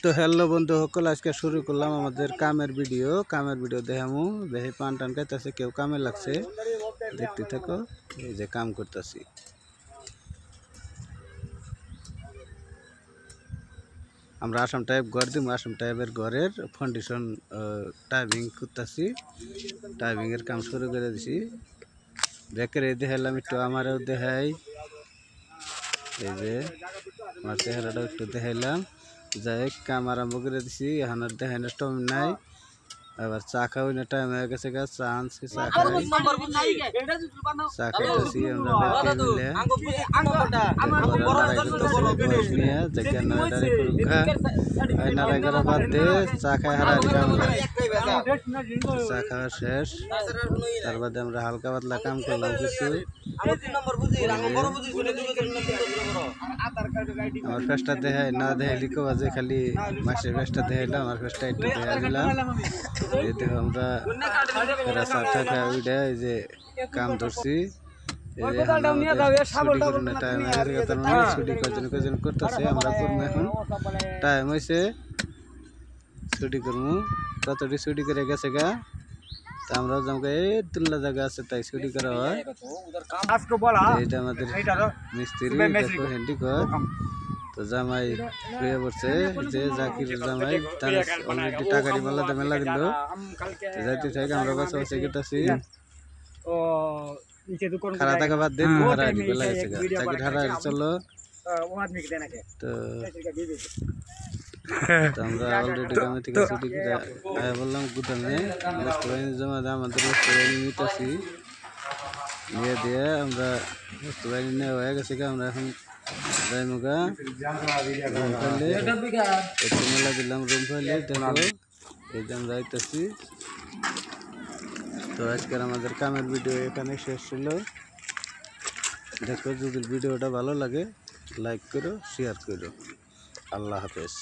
তো হ্যালো বন্ধু সকল, আজকে শুরু করলাম আমাদের কামের ভিডিও দেখামু। দেখি পান টান খাইতেছে, কেউ কামে লাগছে, দেখতে থাকো। এই যে কাম করতেছি, আমরা আসাম টাইপ ঘর দিব। আসাম টাইপের ঘরের ফাউন্ডেশন টাইপিং করতেছি, টাইপিং এর কাম শুরু করে দিছি। দেখে দেখাইলাম, একটু আমারও দেখাই। এই যে আমার চেহারাটা একটু দেখাইলাম। যাই কাম আরম্ভ করে দিছি। এখন আর দেখানোর টাইম নাই, আবার চা খাওয়াই না টাইম হয়ে গেছে। চা আনছি, চা খাই, চা খাইতেছি নারাই করা বাদ দিয়ে চা খাই হারাহারি কাম। চা খাওয়া শেষ, তার বাদে আমরা হালকা পাতলা কাম করলাম কিছু। আমার ফেসটা দেখাই না দেখাইলি কবা যে খালি মাসের ফেসটা দেখাইলাম, আমার ফেসটা একটু দেখা দিলাম। এই দেখো আমরা চা খাই ওইটা, এই যে কাম ধরছি। আমরা করবো এখন, টাইম হয়েছে ছুটি করবো। কতটি ছুটি করে গেছে গা, আমরা এই তুল্লা জায়গা আছে তাই ছুটি করা হয়। এটা আমাদের মিস্ত্রি, দেখো হ্যান্ডিকর। তো জামাই শুয়ে পড়ছে, যে জাকির জামাই তার অলরেডি টাকাটি মেলা দিল। যাইতে থাকি আমরা বাসা বাসে কেটেছি। খারা টাকা বাদ দিয়ে হারাহারি বেলা গেছে, জাকির হারাহারি চলো। তো আমরা অলরেডি গ্রামে থেকে ছুটি বললাম গুদামে বস্তু জমা দেয়, আমাদের বস্তু বাহিনী নিতেছি। নিয়ে দিয়ে আমরা বস্তু বাহিনী নেওয়া হয়ে গেছে। আমরা এখন যাই মুগা রুম ফাইলে একটু মেলা দিলাম। রুম ফাইলে দেখো এই যে আমরা আইতেছি। তো আজকের আমাদের কামের ভিডিও এখানে শেষ ছিল। দেখো, যদি ভিডিওটা ভালো লাগে লাইক করো, শেয়ার করো। আল্লাহ হাফেজ।